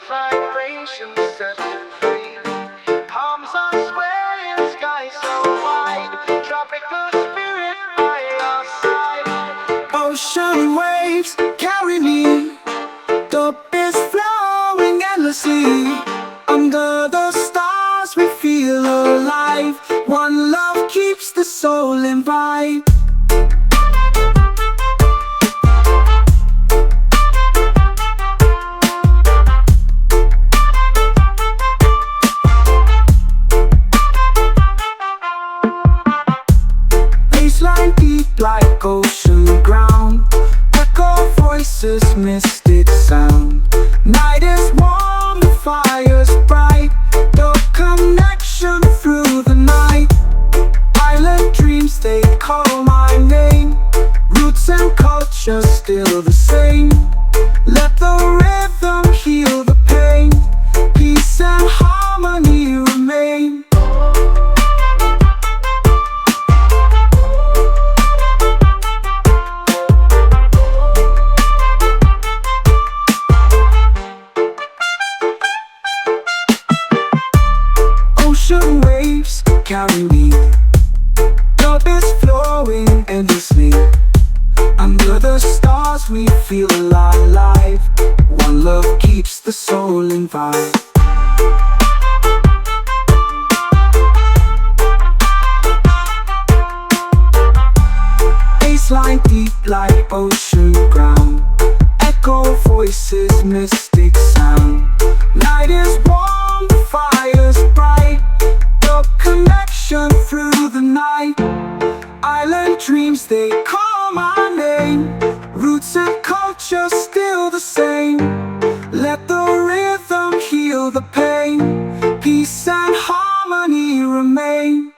Vibrations set me free. Palms are swaying, sky so wide. Tropical spirit by your side. Ocean waves carry me. The is flowing endlessly. Under the stars we feel alive. One love keeps the soul in vibe. Baseline deep like ocean ground. Echo voices, mystic sound. Night is warm, the fire's bright. The connection through the night. Island dreams, they call my name. Roots and culture still the same. Let the rhythm heal the pain. Peace and harmony remain. Ocean waves carry me. Love is flowing endlessly. Under the stars we feel alive. One love keeps the soul in vibe. Baseline deep like ocean ground. Echo voices, mystic sound. Night is warm, the fire's bright. The connection through the night. Island dreams, they call my name. Roots and culture still the same. Let the rhythm heal the pain. Peace and harmony remain.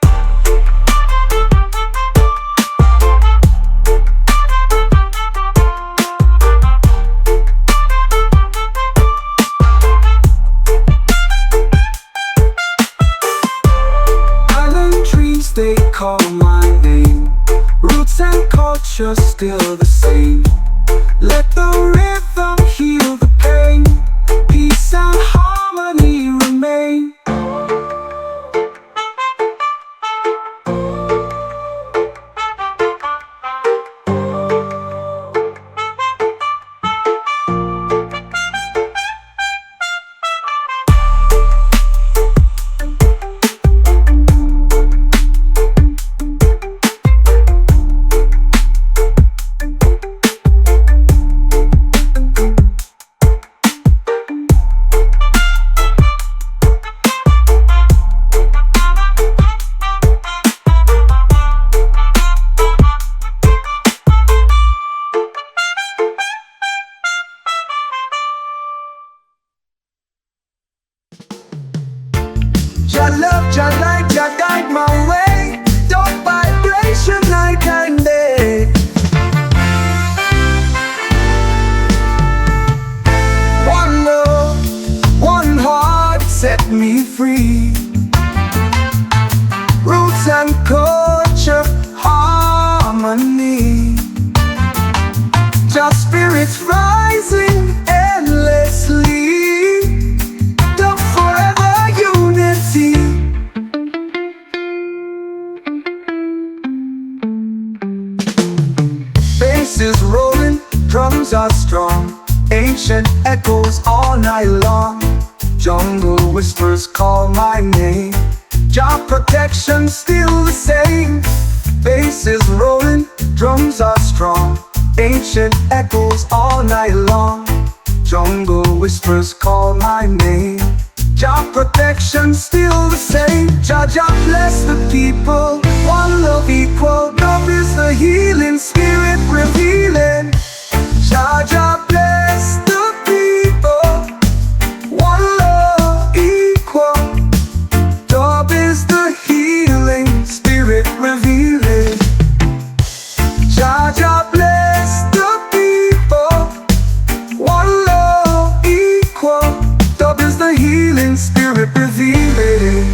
They call my name. Roots and culture still the same. Let the rhythm heal the pain. Peace and harmony remain. Your love, your light, your guide my way. Don't vibration night and day. One love, one heart set me free. Roots and culture, harmony. Just spirits rising endlessly. The forever unity. Basses rolling, drums are strong. Ancient echoes all night long. Jungle whispers call my name. Job protection still the same. Basses rolling, drums are strong. Ancient echoes all night long. Jungle whispers call my name. Job protection still the same. Jah Jah bless the people. One love equal. Love is the healing spirit revealing. Jah Jah bless the people. One love equal. Love is the healing spirit revealing. Jah Jah bless the people. One love equal. Love is the healing spirit revealing.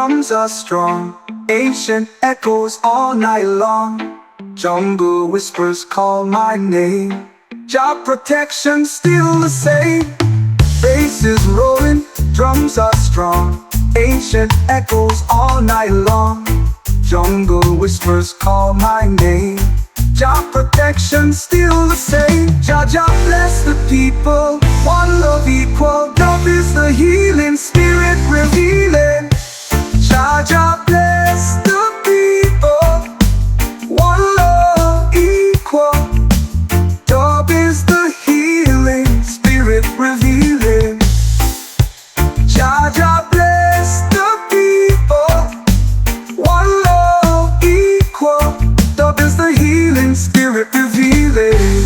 drums are strong, ancient echoes all night long. Jungle whispers call my name, job protection still the same. Bass is rolling, drums are strong, ancient echoes all night long. Jungle whispers call my name, job protection still the same. Jah Jah bless the people, one love equal. Love is the healing spirit revealing. Jah Jah bless the people, one love equal. Dub is the healing spirit revealing. Jah Jah bless the people, one love equal. Dub is the healing spirit revealing.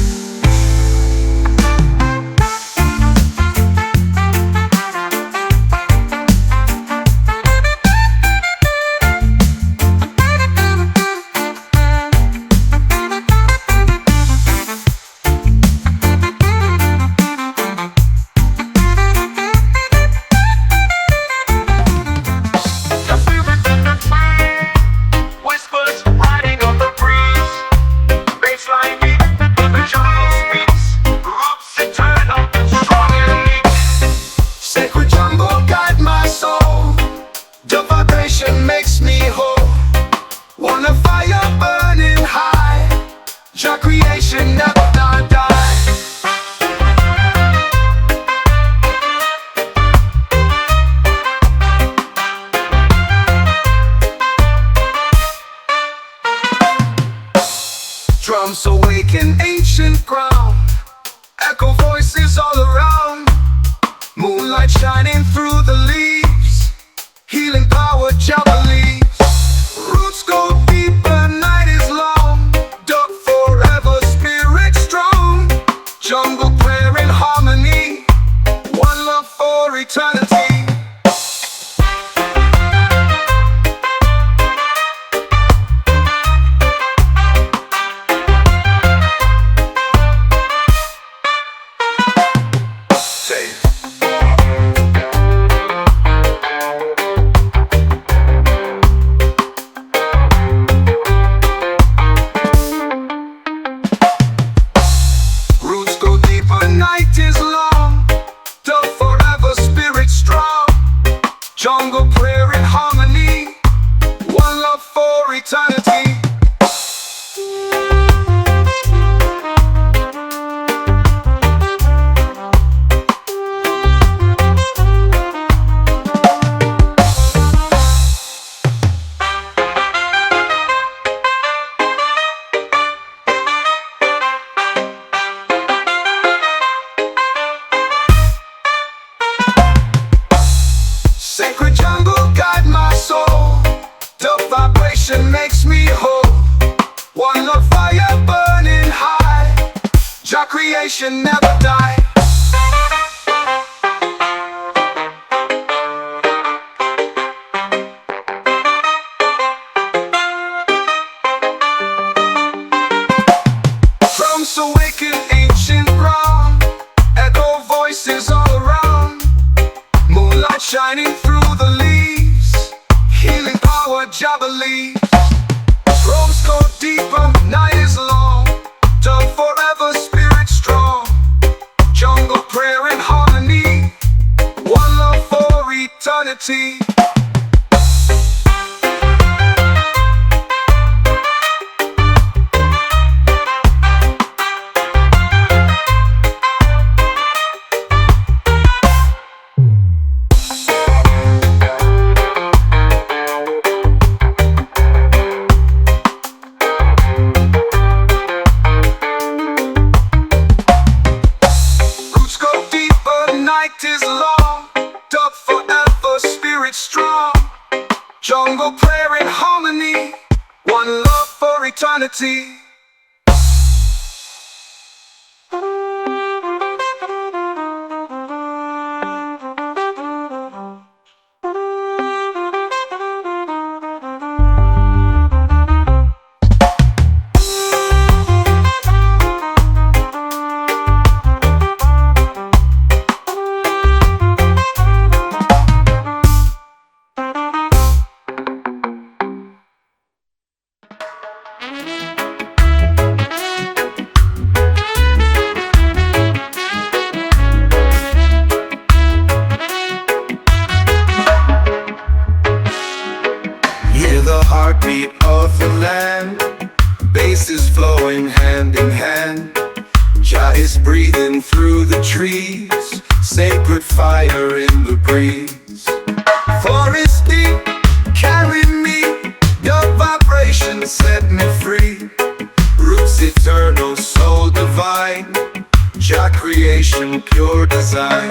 Makes me whole. Want a fire burning high. Your creation never die. Drums awaken ancient ground. Echo voices all around. Moonlight shining through the leaves. Healing power, Jah believes. Roots go deeper, night is long. Dug forever, spirit strong. Jungle prayer in harmony. One love for eternity. Night is long, dove forever, spirit strong. Jungle prayer in harmony, one love for eternity. Sacred jungle guide my soul. The vibration makes me whole. One love fire burning high. Jah creation never die. Drums awaken ancient ground. Echo voices all around. Moonlight shining through the leaves. Healing power, Jah believes. Drums go deeper, night is long. Dug forever, spirit strong. Jungle prayer in harmony. One love for eternity. Night is long, dug forever, spirit strong. Jungle prayer in harmony, one love for eternity. breathing through the trees, sacred fire in the breeze. Forest deep, carry me, your vibration set me free. Roots eternal, soul divine, Jah creation, pure design.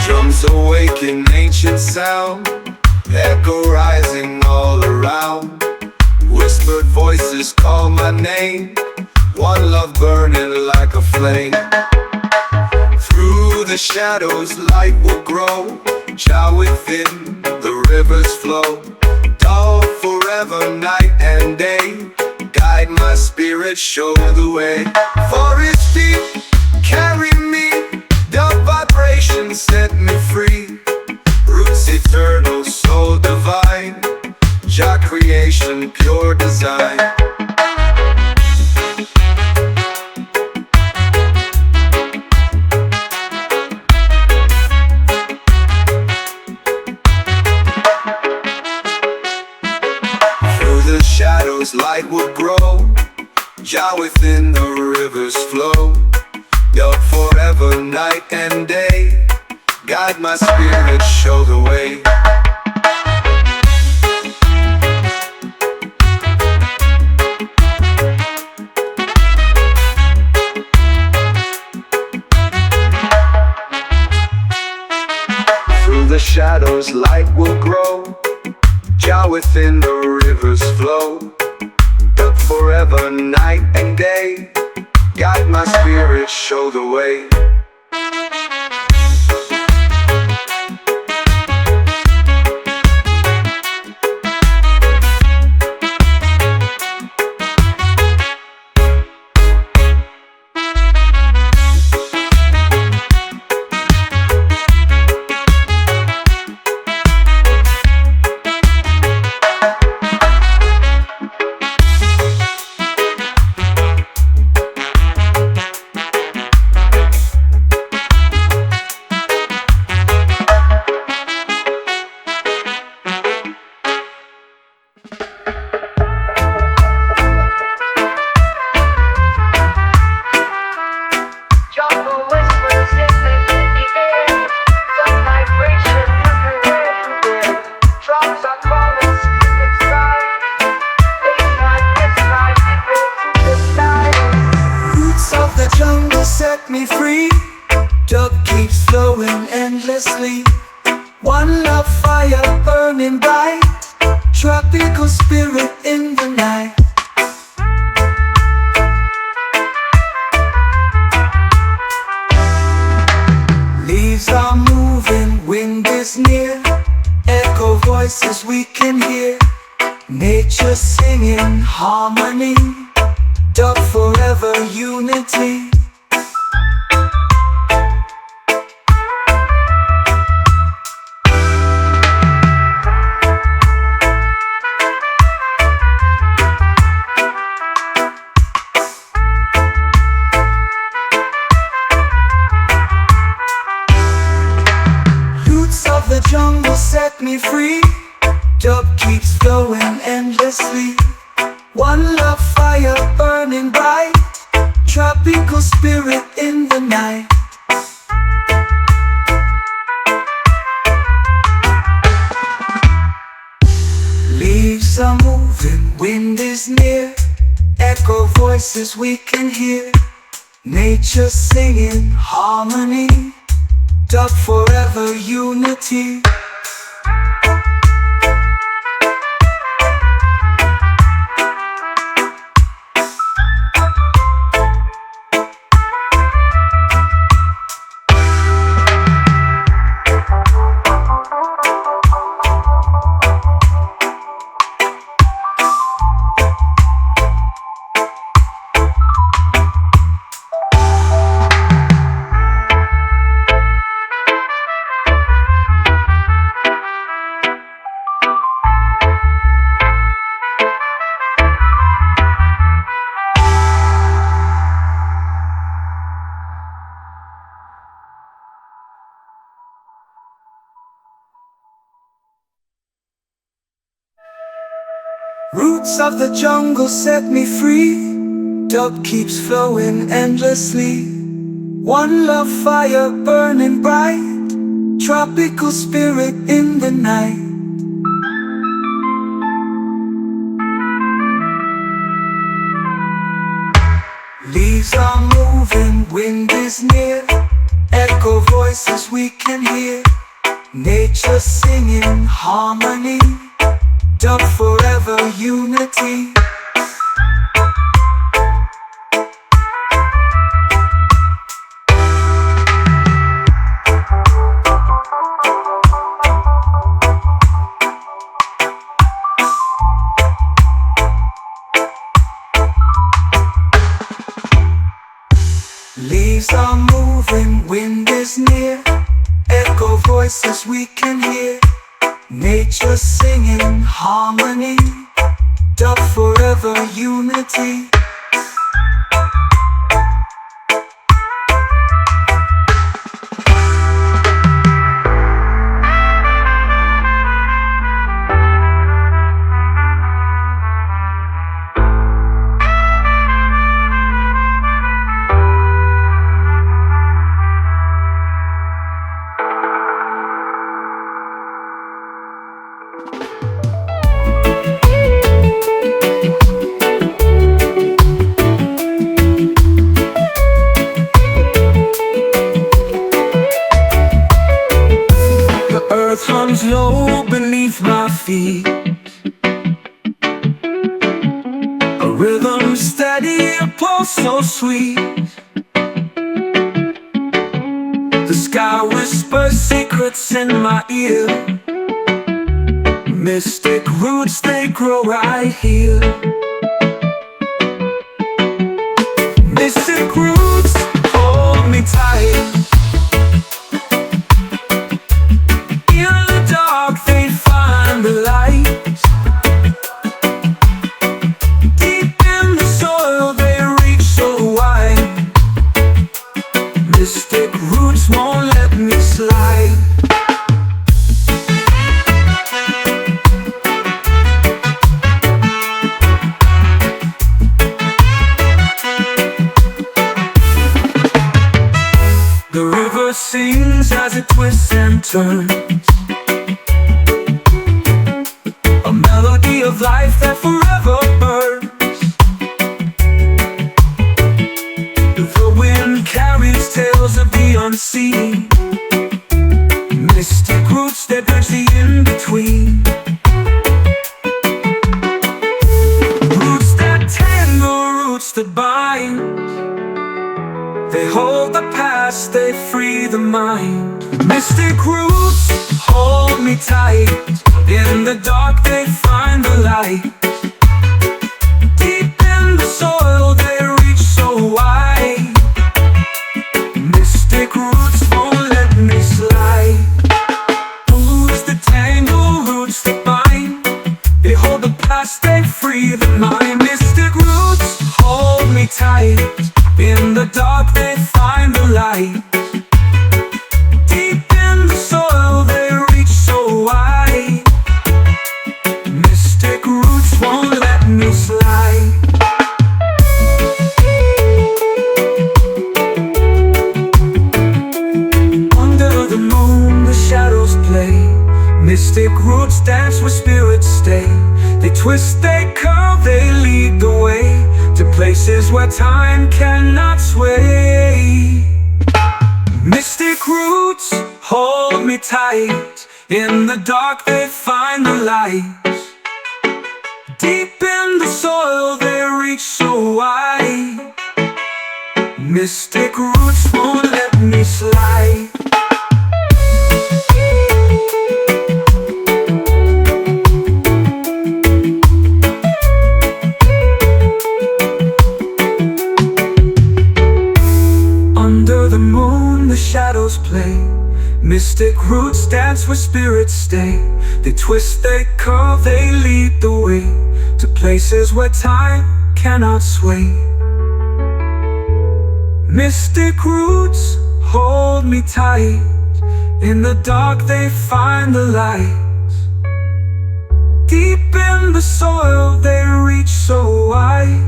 Drums awaken ancient sound, echo rising all around. Whispered voices call my name, one love burning like a flame. Through the shadows light will grow, Jah within the rivers flow. Dull forever night and day, guide my spirit, show the way. Forest deep, carry me, the vibration set me free. Roots eternal, soul divine, Jah creation, pure design. Through the shadows light will grow, Jah within the rivers flow. Built forever night and day, guide my spirit, show the way. Through the shadows light will grow, Jah within the rivers flow. Built forever night and day, guide my spirit, show the way. Set me free, dub keeps flowing endlessly. One love fire burning bright, tropical spirit in the night. Leaves are moving, wind is near, echo voices we can hear. Nature singing harmony, dub forever unity. The jungle set me free, dub keeps flowing endlessly. One love fire burning bright, tropical spirit in the night. Leaves are moving, wind is near, echo voices we can hear. Nature singing harmony, dub forever unity. Roots of the jungle set me free. Dub keeps flowing endlessly. One love fire burning bright. Tropical spirit in the night. Leaves are moving, wind is near. Echo voices we can hear. Nature singing harmony. Dub forever unity. Leaves are moving, wind is near. Echo voices we can hear. Nature singing harmony. Dub forever unity. Hums low beneath my feet. A rhythm steady, a pulse so sweet. The sky whispers secrets in my ear. Mystic roots, they grow right here. Mystic roots, hold me tight. The light. Deep in the soil they reach so wide. Mystic roots won't let me slide. The river sings as it twists and turns. A melody of life that forever burns. The wind carries tales of the unseen. Mystic roots that bridge the in-between. Roots that tangle, roots that bind. They hold the past, they free the mind. Mystic roots, hold me tight. In the dark they find the light. Deep in the soil they reach so wide. Mystic roots won't let me slide. Roots that tangle, roots that bind. They hold the past, they free the mind. Mystic roots hold me tight. In the dark they find the light. Deep in the soil they reach so wide. Mystic roots won't let me slide. Under the moon the shadows play. Mystic roots dance where spirits stay. They twist, they curve, they lead the way to places where time cannot sway. Mystic roots hold me tight. In the dark they find the light. Deep in the soil they reach so wide. Mystic roots won't let me slide. Under the moon the shadows play. Mystic roots dance where spirits stay. They twist, they curve, they lead the way to places where time cannot sway. Mystic roots hold me tight. In the dark they find the light. Deep in the soil they reach so wide.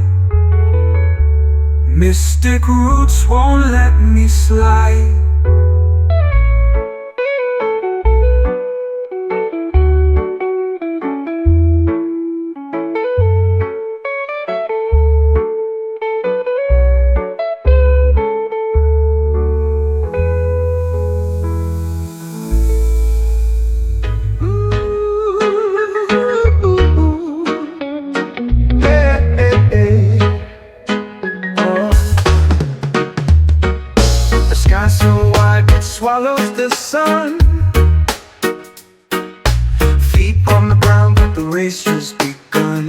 Mystic roots won't let me slide. So wide it swallows the sun. Feet on the ground but the race just begun.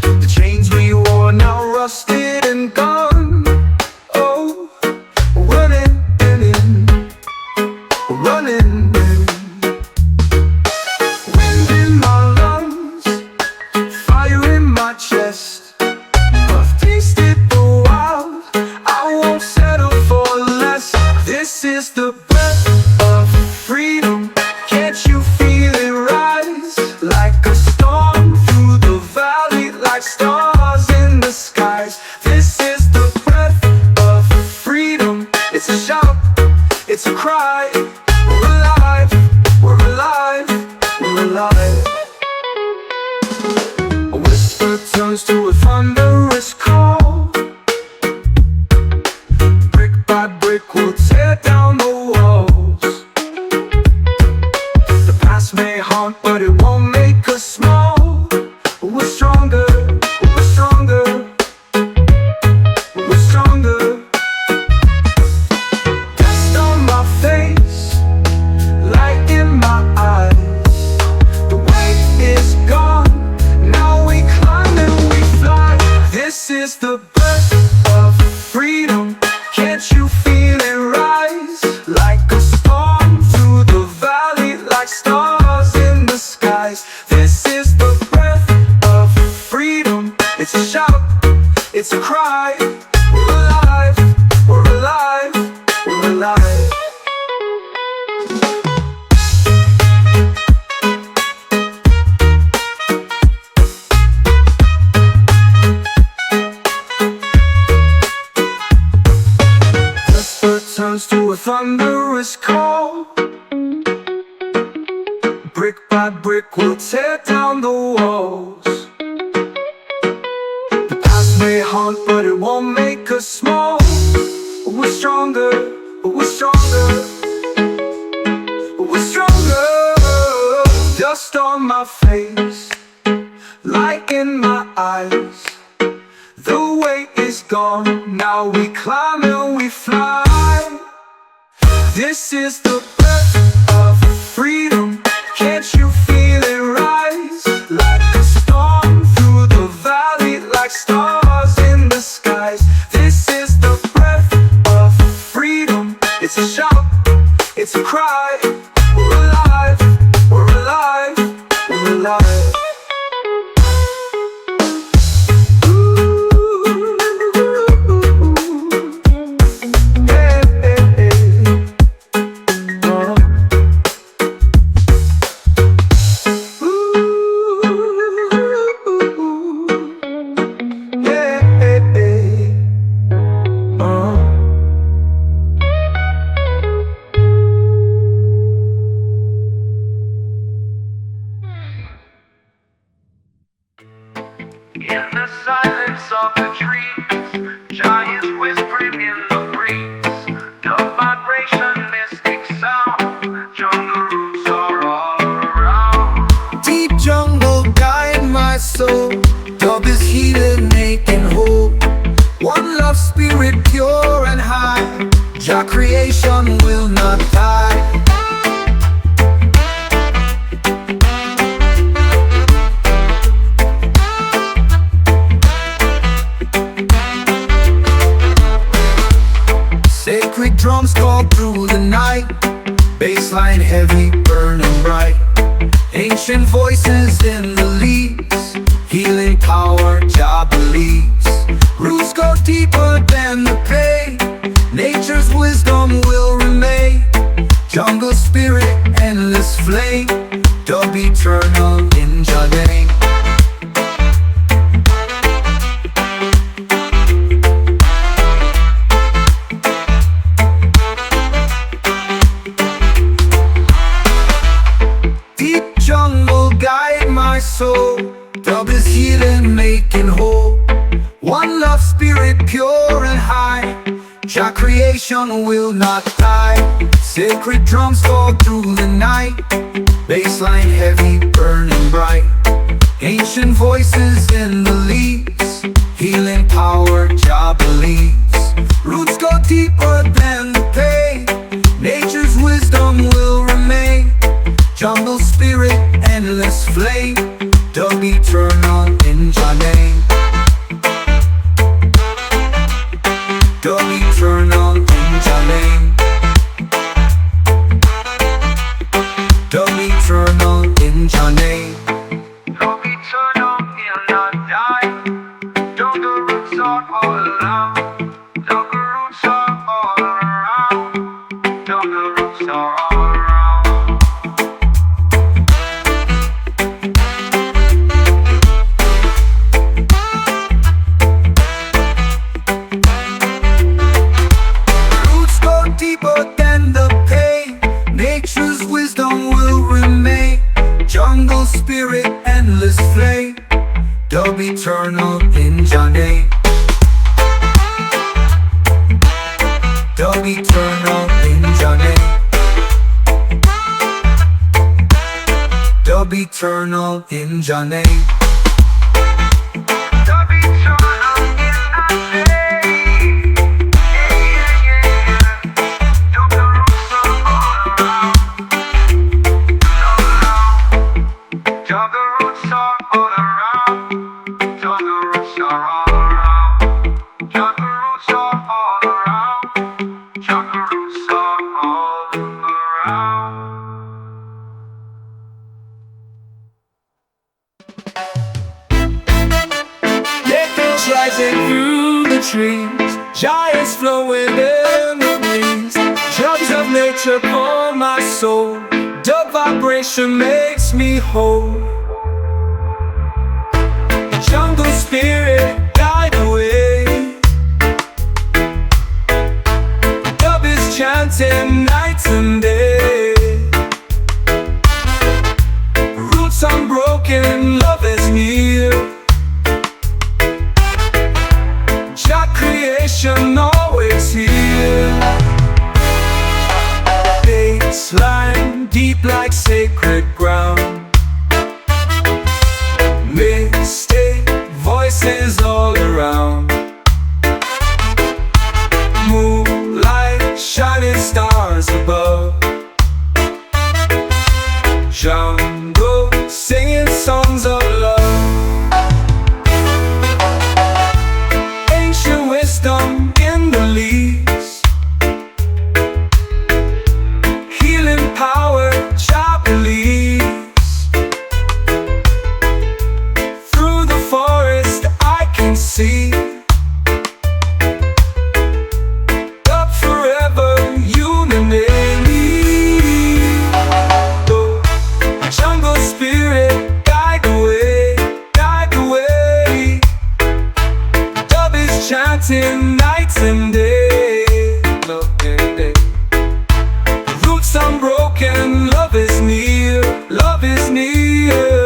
The chains we wore now rusted and gone. Oh, running in, running in. Wind in my lungs, fire in my chest. I've tasted the wild, I won't settle for less. This is the breath of freedom. Can't you feel it rise? Like a storm through the valley, like stars in the skies. This is the breath of freedom. It's a shout, it's a cry. We're alive, we're alive, we're alive. A whisper turns to a thunderous call. Brick by brick we'll tear down the walls. The past may haunt but it won't make us small. We're stronger, we're stronger, we're stronger. Dust on my face, light in my eyes. The weight is gone, now we climb and we fly. This is the breath of freedom. Can't you feel it rise? Like a storm through the valley, like stars in the skies. This is the breath of freedom. It's a shout, it's a cry. We're alive, we're alive, we're alive. Turns to a thunderous call. Brick by brick we'll tear down the walls. The past may haunt but it won't make us small. We're stronger, we're stronger, we're stronger. Dust on my face, light in my eyes. The weight is gone, now we climb and we fly. This is the breath of freedom. Can't you feel it rise? Like a storm through the valley, like stars in the skies. This is the breath of freedom. It's a shout, it's a cry. We're alive, we're alive, we're alive. In the silence of the trees, giants whispering in the breeze. The vibration, mystic sound, jungle roots are all around. Deep jungle guide my soul. Dub is healing, making whole. One love spirit pure and high. Jah creation will not die. Sacred drums call through the night. Bassline heavy, burning bright. Ancient voices in the leaves. Healing power, Jah believes. Roots go deeper than the pain. Nature's wisdom will remain. Jungle spirit, endless flame. dub eternal in Jah name. Deep jungle guide my soul, dub is healing, making whole. One love spirit pure and high, Jah creation will not die. Sacred drums fall through the night, bassline heavy, burning bright. Ancient voices in the leaves, healing power Jah believes. Roots go deeper than the pain, nature's wisdom will remain. Jungle spirit, endless flame, dub eternal in Jah name. Dub eternal in Jah name. Dub eternal in Jah name. Dub eternal in not die. Jungle roots are all around. Jungle roots are all around. Jungle roots are all around. Roots go deeper than the pain, nature's wisdom will remain. Jungle spirit, endless flame, dub eternal in Jah name. Dub eternal in Jah name. Dub eternal in Jah name. Dub eternal in not day. Yeah, yeah, yeah. Jungle roots are all around. Jungle roots are all around. Jungle roots are all around. Jungle roots are all around. Jungle roots are all around. Echoes rising through the trees, giants flowing in the breeze. Drums of nature pour my soul, dub vibration makes me whole. Jungle spirit guide the way, dub is chanting night and day. Roots unbroken, love is near. Jah creation always here. Bassline deep like sacred ground. Mystic voices all around. Moonlight shining stars above. Jungle singing songs of love. Ancient wisdom in the leaves, healing power Jah believes. Through the forest I can see, up forever unity. Jungle spirit guide the way, guide the way. Dub is chanting night and day, love and day. Roots unbroken, love is near, love is near.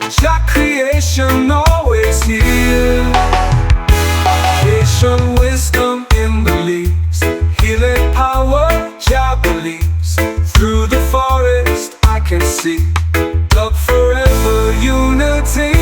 Jah creation always here. Ancient wisdom in the leaves, healing power Jah believes. Through the forest I can see, love forever unity.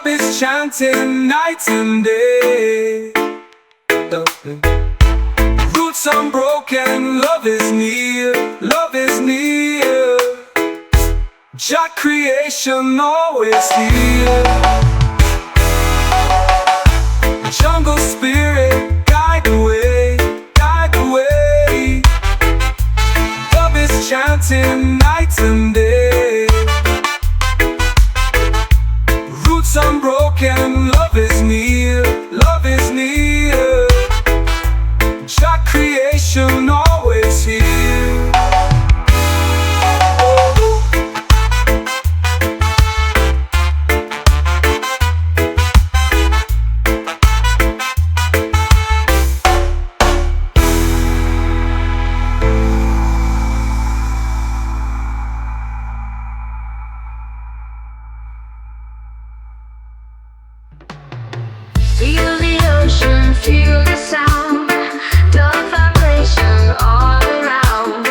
is chanting night and day. Roots unbroken, love is near, love is near. Jah creation always here. Jungle spirit, guide the way, guide the way. Love is chanting night and day. Roots unbroken, love is near, love is near. Jah creation always here. Feel the ocean, feel the sound, the vibration all around.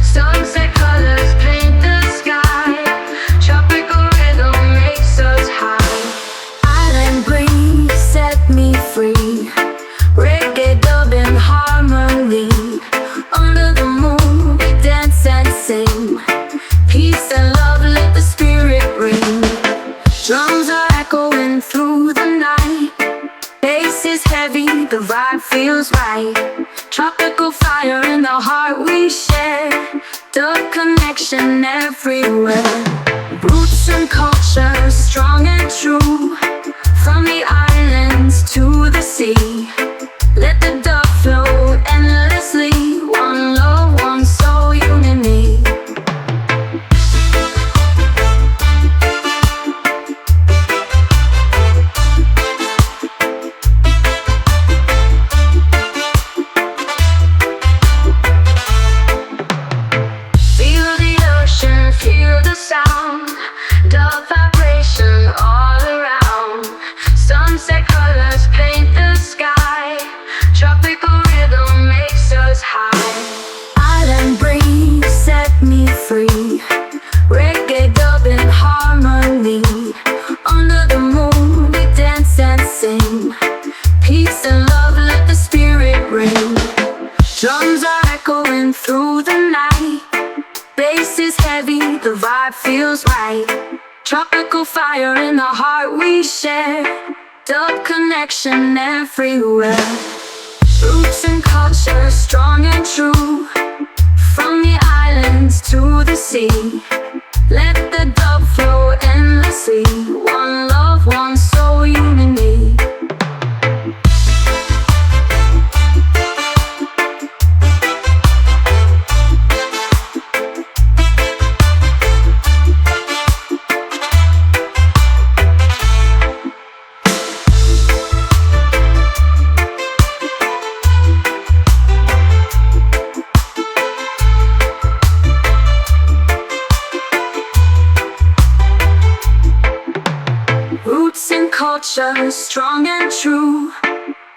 Sunset colors paint the sky, tropical rhythm makes us high. Island breeze set me free, reggae dub in harmony. Under the moon we dance and sing, peace and love let the spirit ring. Drums are echoing through the night, bass is heavy, the vibe feels right. Tropical fire in the heart we share, the connection everywhere. Roots and culture, strong and true, from the islands to the sea. Let the dub flow endlessly, one love, one soul, unity. Feel the sound, the vibration all around. Sunset colors paint the sky, tropical rhythm makes us high. Island breeze set me free, reggae dub in harmony. Under the moon we dance and sing, peace and love let the spirit ring. Drums are echoing through the night, bass is heavy, the vibe feels right. Tropical fire in the heart we share, dub connection everywhere. Roots and culture, strong and true, from the islands to the sea. Let the dub flow endlessly, one love, one soul, unity. Roots and culture, strong and true,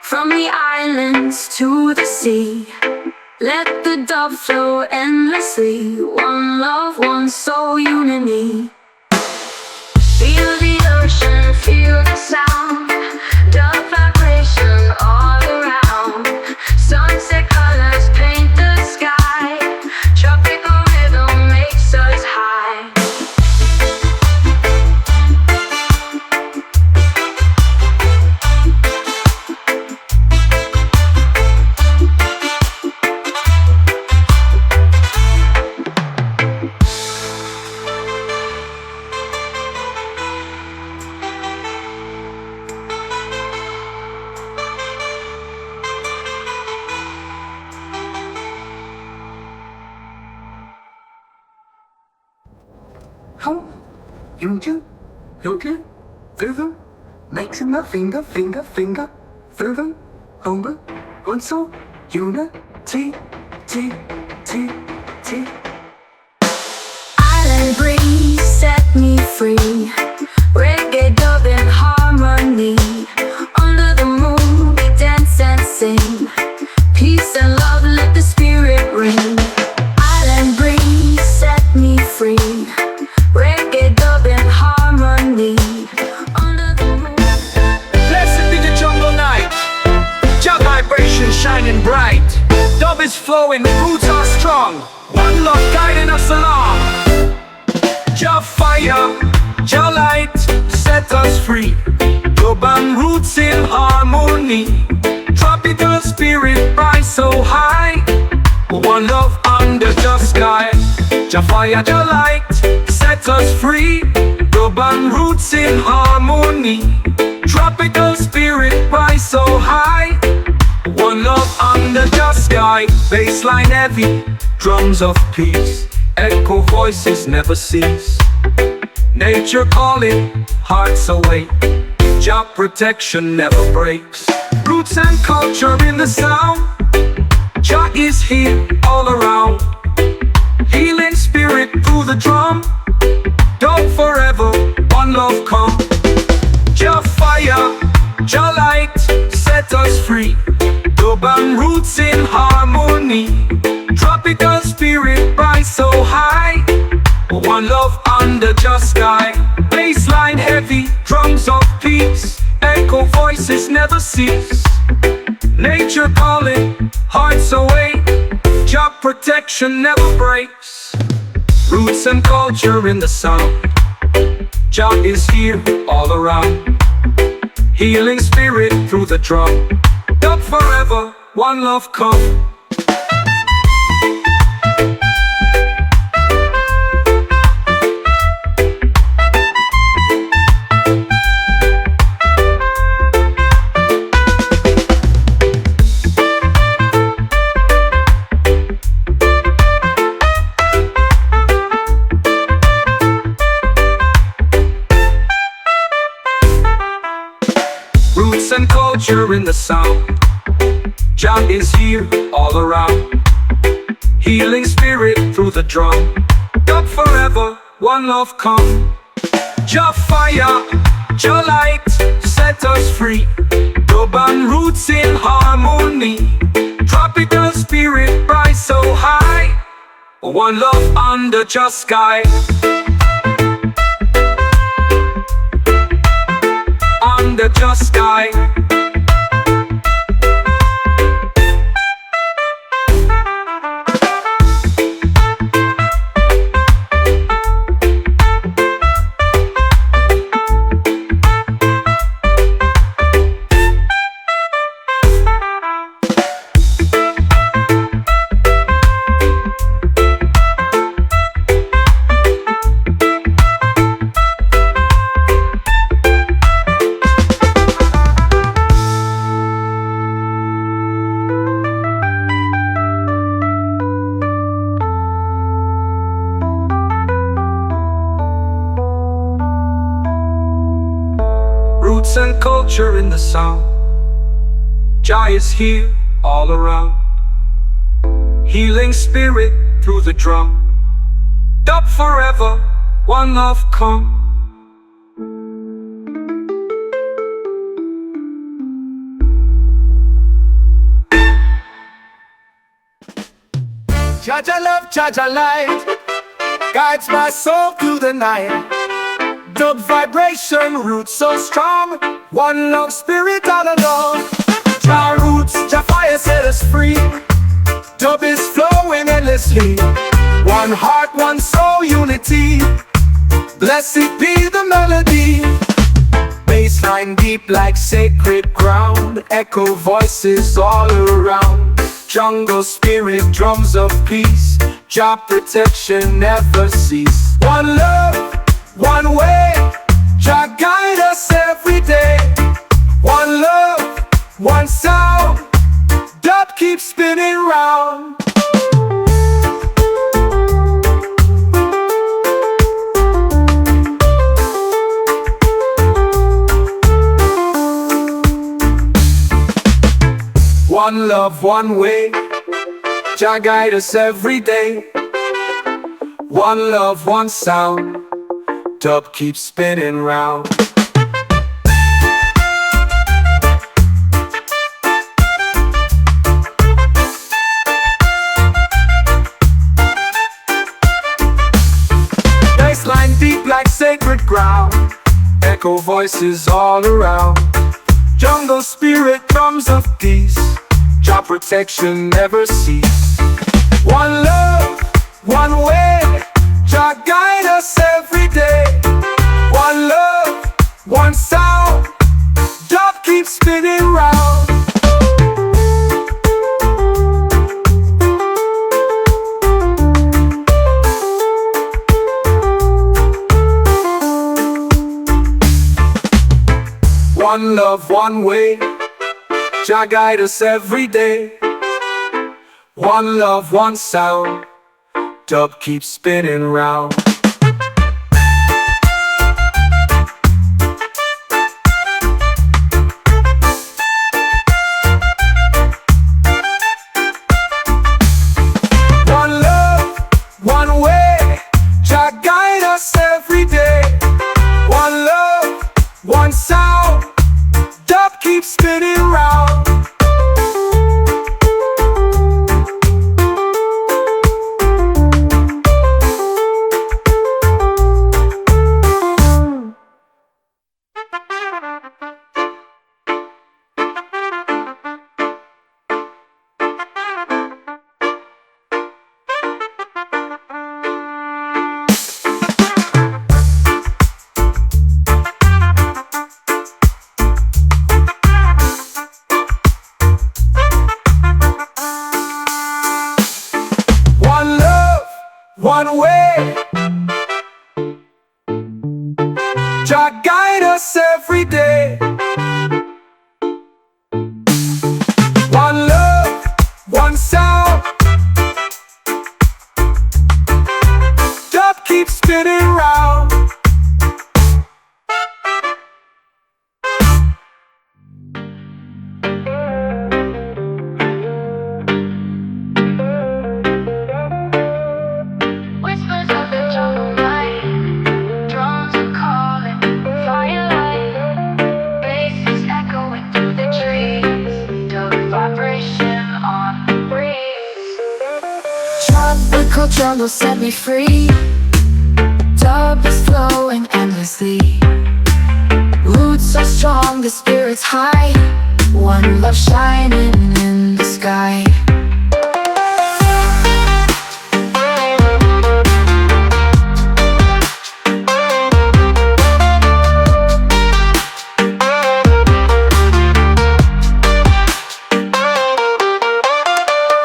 from the islands to the sea. Let the dub flow endlessly, one love, one soul, unity. Feel the ocean, feel the sound, the vibration all around. Sunset colors paint the sky, tropical rhythm makes us high. Home, you, further, mixing the finger, further, over, one soul, unity, T. Island breeze set me free, reggae dub in harmony. Under the moon we dance and sing, peace and love let the spirit ring. Island breeze set me free, reggae dub in harmony. Under the moon is flowing, roots are strong. One love guiding us along. Jah fire, Jah light, set us free. Global roots in harmony. Tropical spirit rise so high. One love under the sky. Jah fire, Jah light, set us free. Global roots in harmony. Tropical spirit rise so high. One love under the sky. Bassline heavy, drums of peace. Echo voices never cease. Nature calling, hearts awake. Jah protection never breaks. Roots and culture in the sound. Jah is here all around. Healing spirit through the drum. Don't forever, one love come. Jah fire, Jah light, set us free. Global roots in harmony. Tropical spirit rise so high. One love under the sky. Bassline heavy, drums of peace. Echo voices never cease. Nature calling, hearts awake. Jah protection never breaks. Roots and culture in the sound. Jah is here all around. Healing spirit through the drum. Up forever, one love come. Roots and culture in the sound. Jah is here all around. Healing spirit through the drum. Up forever, one love come. Jah fire, Jah light, set us free. Global roots in harmony. Tropical spirit rise so high. One love under the sky. Under the sky. Roots and culture in the sound. Jah is here all around. Healing spirit through the drum. Up forever, one love come. Jah Jah love, Jah Jah light, guides my soul through the night. Dub vibration, roots so strong. One love spirit all along. Jah roots, Jah fire set us free. Dub is flowing endlessly. One heart, one soul, unity. Blessed be the melody. Bassline deep like sacred ground. Echo voices all around. Jungle spirit, drums of peace. Jah protection never cease. One love, one way, Jah guide us every day. One love, one sound, that keeps spinning round. One love, one way, Jah guide us every day. One love, one sound, dub keeps spinning round. Bassline deep like sacred ground. Echo voices all around. Jungle spirit, drums of peace. Jah protection never cease. One love, one way, Jah guide us every day. One love, one sound, dub keeps spinning round. One love, one way, Jah guide us every day. One love, one sound, dub keeps spinning round. One love, one way, Jah guide us every day. One love, one sound, dub keeps spinning round. One love, one way, Jah guide us every day. One love, one sound, dub keeps spinning round. Whispers of the jungle night, drums are calling, firelight, bass is echoing through the trees, dub vibration on the breeze. Tropical jungle set me free, dub is flowing endlessly. Roots are strong, the spirit's high, one love shining in the sky.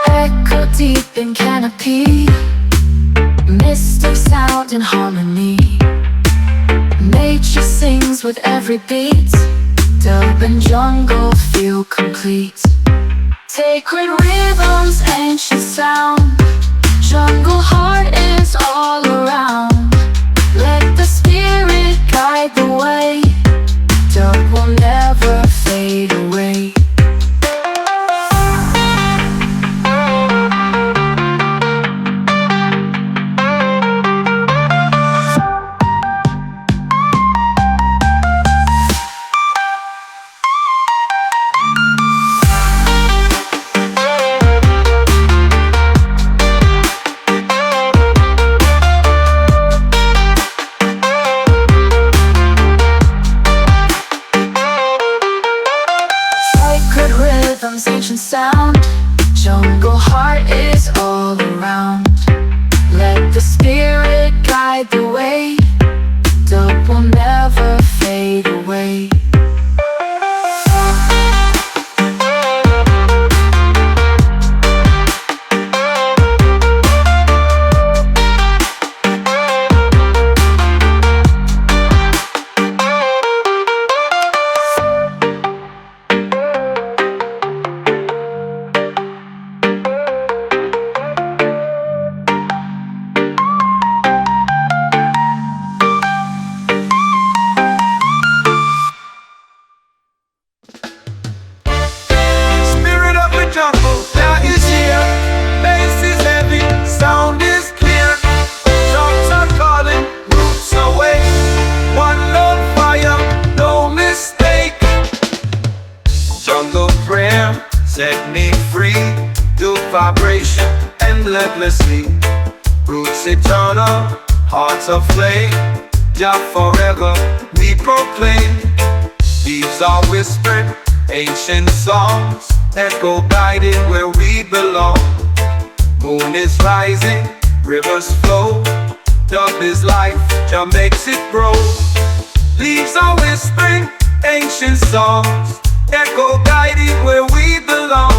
Echo deep in canopy, mystic sound in harmony. Nature sings with every beat, dub and jungle feel complete. Sacred rhythms, ancient sound, jungle heart is all around. Let the spirit guide the way, dub will never fade away. Sacred rhythms, ancient sound, jungle heart is all around. Let the spirit guide the way, dub will never fade away. Spirit of the jungle, Jah is here. Bass is heavy, sound is clear. Drums are calling, roots away. One love, fire, no mistake. Jungle prayer, set me free. Do vibration endlessly. Roots eternal, hearts of flame. Jah forever we proclaim. These are whispered ancient songs, echo guided where we belong. Moon is rising, rivers flow. Dub is life, Jah makes it grow. Leaves are whispering, ancient songs, echo guided where we belong.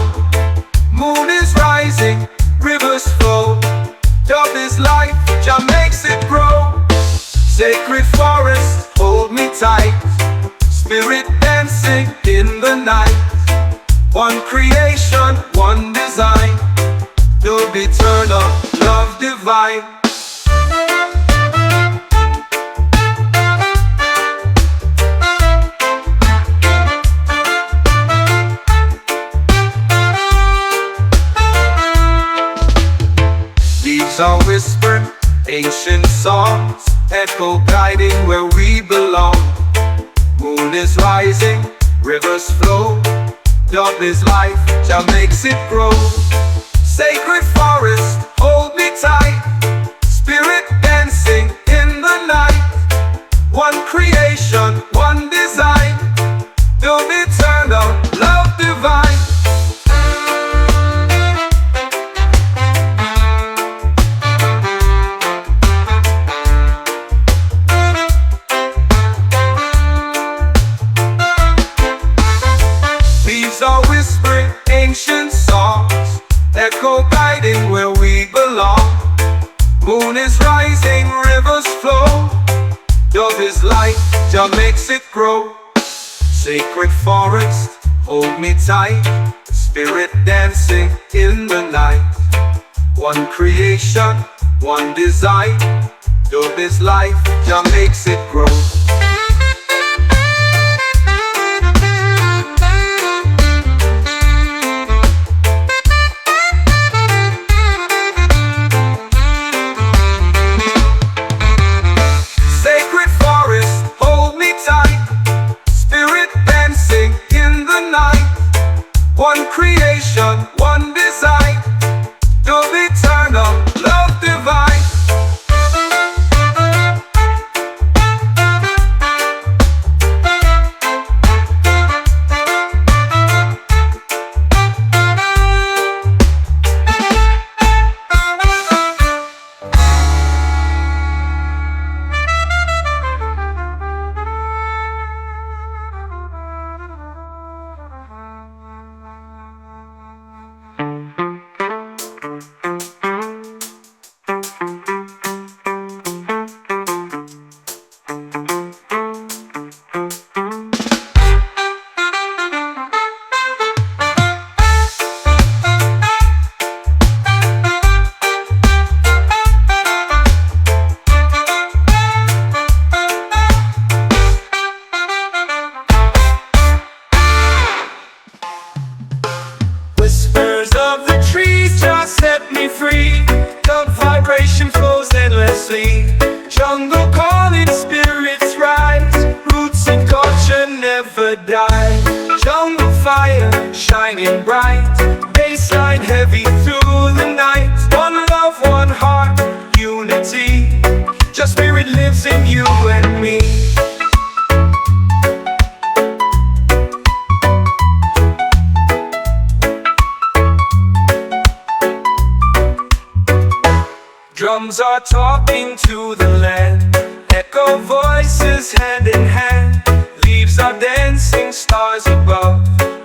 Moon is rising, rivers flow. Dub is life, Jah makes it grow. Sacred forest, hold me tight. Spirit dancing in the night. One creation, one design. Dub eternal, love divine. Leaves are whispered, ancient songs, echo guiding where we belong. Moon is rising, rivers flow. Dub is life, Jah makes it grow. Sacred forest, hold me tight. Spirit dancing in the night. One creation, one design. Dub eternal, love divine. Leaves are whispering, ancient songs, echo guiding where we belong. Moon is rising, rivers flow. Dub is light, Jah makes it grow. Sacred forest, hold me tight. Spirit dancing in the night. One creation, one design. Dub is life, Jah makes it grow. One creation, one design. Dub eternal, love divine. Whispers of the trees just set me free. The vibration flows endlessly. Jungle calling, spirits rise. Roots and culture never die. Jungle fire shining bright. Bassline heavy through the night. One love, one heart, unity. Just spirit lives in you and me. Drums are talking to the land. Echo voices hand in hand. Leaves are dancing, stars above.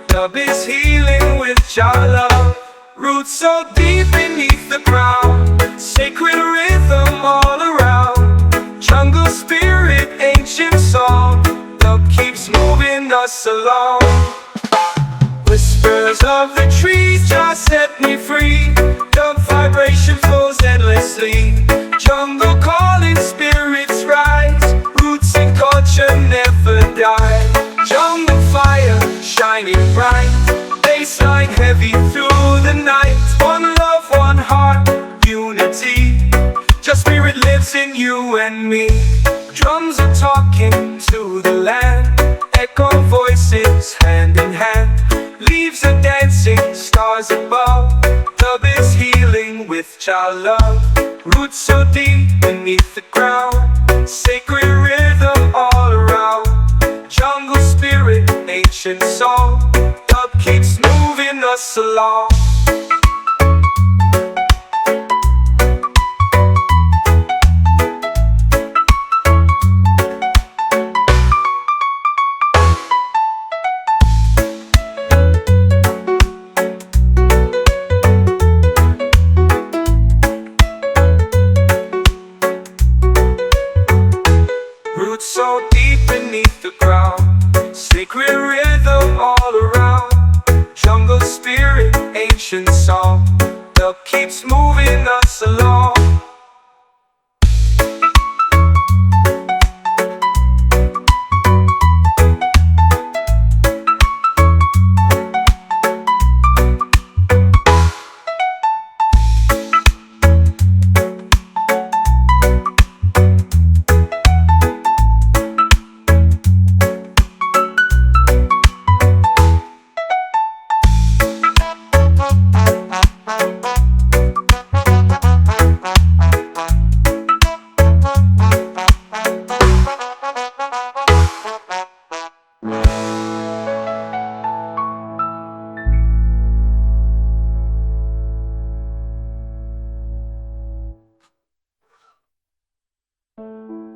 Dub is healing with Jah love. Roots so deep beneath the ground. Sacred rhythm all around. Jungle spirit, ancient song. Dub keeps moving us along. Whispers of the trees just set me free. Dub vibration flows endlessly. Jungle calling, spirits rise. Roots and culture never die. Jungle fire shining bright. Bassline heavy through the night. One love, one heart, unity. Just spirit lives in you and me. Drums are talking to the land. Echo voices hand in hand. Leaves are dancing, stars above. Dub is healing with Jah love. Roots so deep beneath the ground. Sacred rhythm all around. Jungle spirit, ancient song. Dub keeps moving moving us along. Roots so deep beneath the ground, sacred rhythm all around. Jungle spirit, ancient song that keeps moving us along.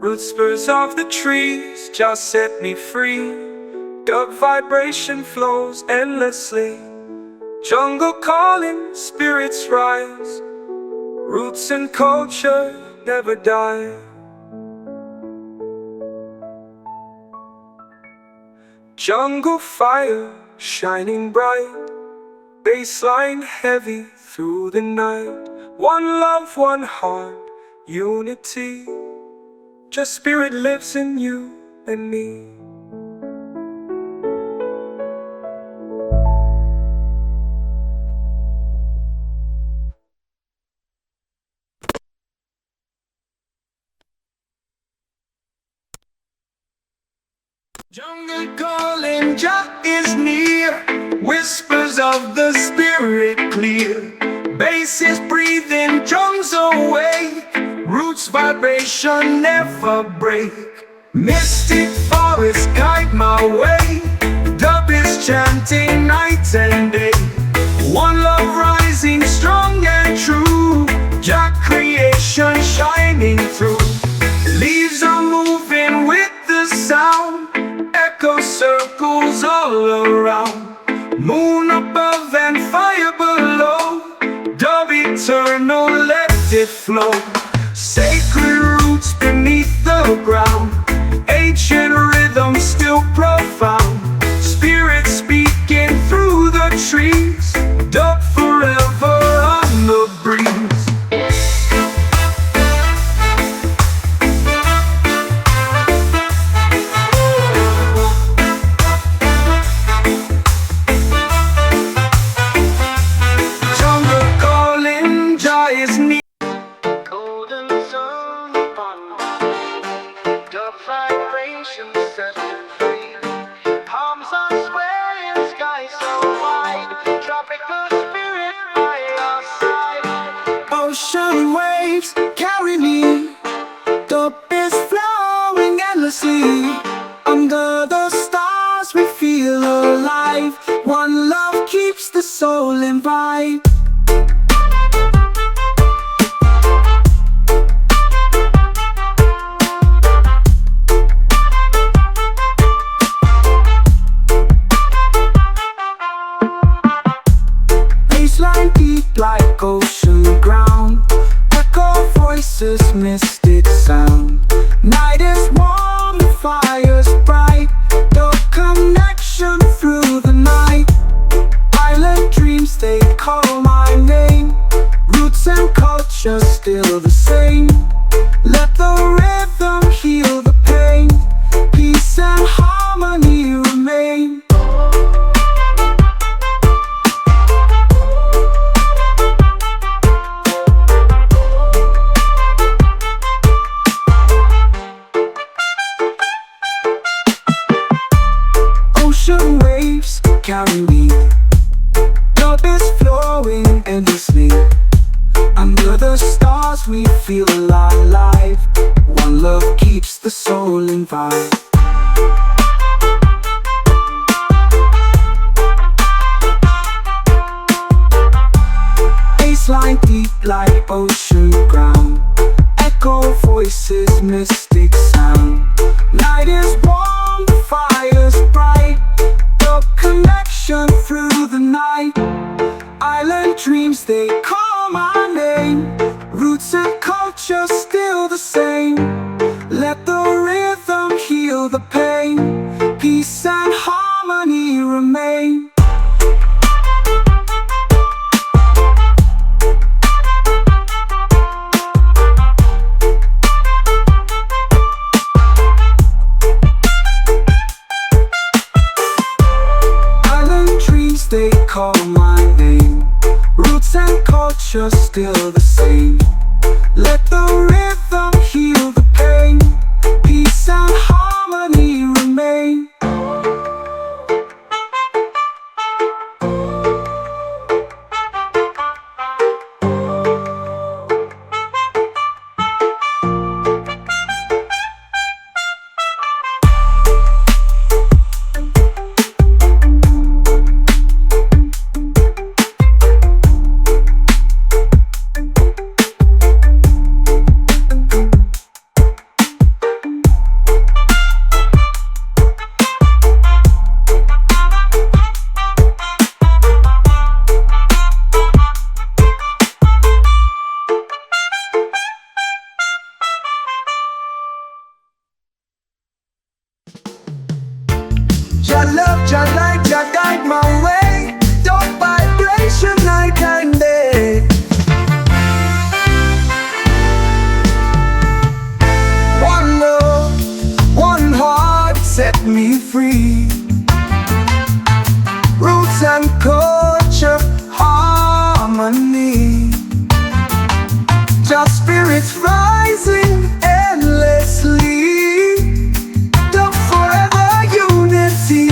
Root spurs of the trees just set me free. The vibration flows endlessly. Jungle calling, spirits rise. Roots and culture never die. Jungle fire shining bright, baseline heavy through the night. One love, one heart, unity. Just spirit lives in you and me. Jungle calling, Jah is near. Whispers of the spirit clear. Basses breathing, drums awake. Roots vibration never break. Mystic forests guide my way. Dub is chanting night and day. One love rising strong and true. Jah creation shining through. Leaves are moving with the sound. Echo circles all around. Moon above and fire below. Dub eternal, let it flow. Sacred roots beneath the ground. Ancient rhythm still profound. Spirit speaking through the trees. Dub forever on the breeze. Ocean waves carry me. The is flowing endlessly. Under the stars we feel alive. One love keeps the soul in vibe. Baseline deep like ocean ground. Echo voices, mystic sound. Night is warm, the fire's bright. The connection through the night. Island dreams, they call my name. Roots and culture still the same. Let the rhythm heal the pain. Peace and harmony remain. Ocean waves carry me. Love is flowing endlessly. Under the stars we feel alive. One love keeps the soul in vibe. they call my name. Roots and culture still the same. Let the rhythm heal the pain. Peace and harmony remain. Jah love, Jah light, Jah guide my way. Don't vibration night and day. One love, one heart set me free. Roots and culture, harmony. Just spirits rising endlessly. The forever unity.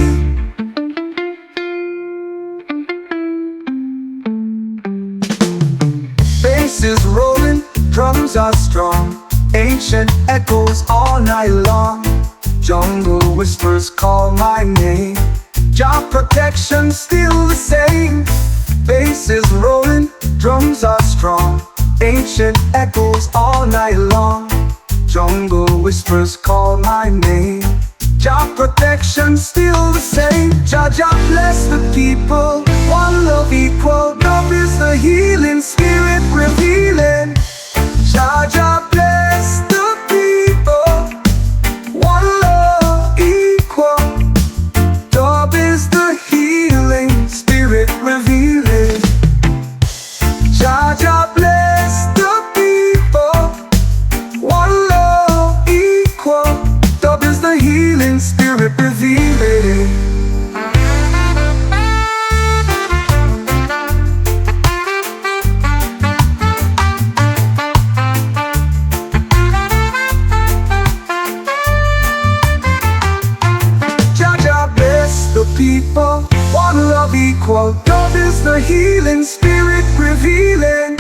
Bass is rolling, drums are strong. Ancient echoes all night long. Jungle whispers call my name. Job protection still the same. Bass is rolling, drums are strong. Ancient echoes all night long. Jungle whispers call my name. Job protection still the same. Jah Jah bless the people. One love equal. Love is the healing spirit revealing. Jah Jah bless the people. One love equal. Love is the healing spirit revealing. Jah Jah bless the people. One love equal. Love is the healing spirit revealing. Jah Jah bless the people. One love equal. Love is the healing spirit revealing.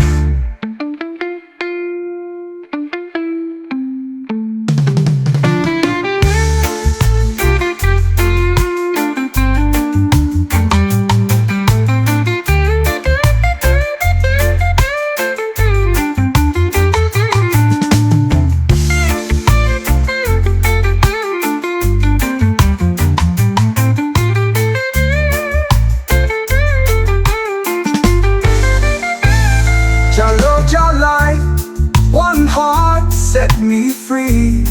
Jah love, Jah light, one heart set me free.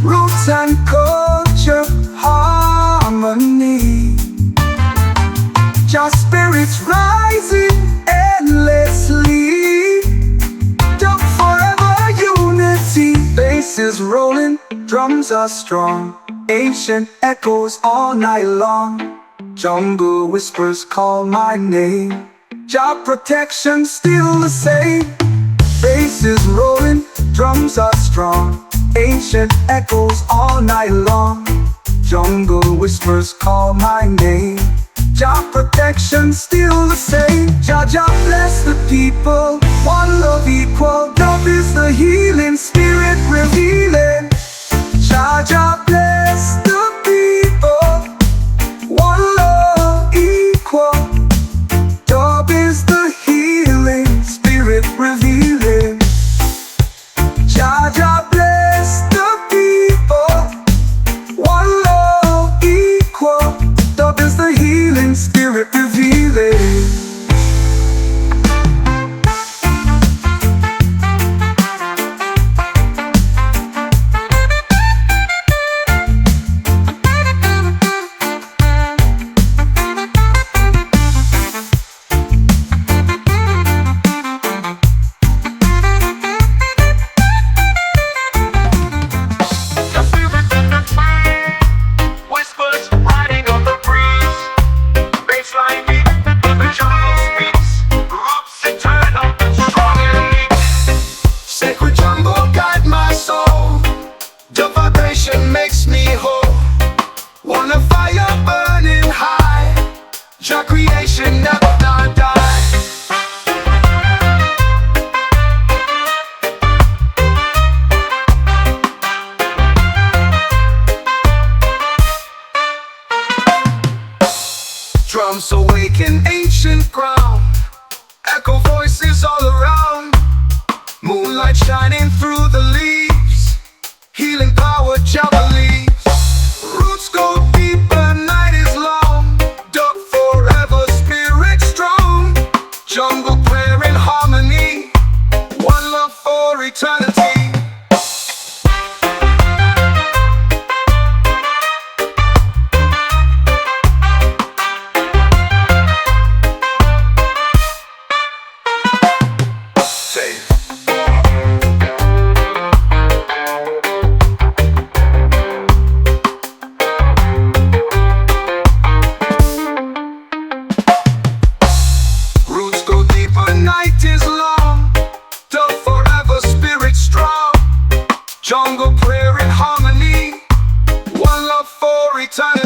Roots and culture, harmony. Jah spirits rising endlessly. The forever unity. Bass is rolling, drums are strong. Ancient echoes all night long. Jungle whispers call my name. Job protection still the same. Bass is rolling, drums are strong. Ancient echoes all night long. Jungle whispers call my name. Job protection still the same. Jah Jah bless the people. One love equal. Love is the healing spirit revealing. Jah Jah bless the people. One love equal. Love is the healing spirit revealing. Jah Jah bless the people. One love equal. Love is the healing spirit revealing. Drums awaken ancient ground, echo voices all around. Moonlight shining through the leaves, healing power jubilees. Roots go deeper, night is long, dug forever, spirit strong. Jungle prayer in harmony, one love for eternity. Roots go deeper, night is long, dug forever, spirit strong. Jungle prayer in harmony, one love for eternity.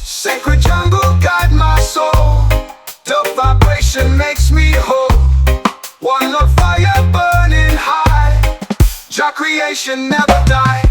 Sacred jungle guide my soul, the vibration makes me whole. One love fire burning high, Jah creation never die.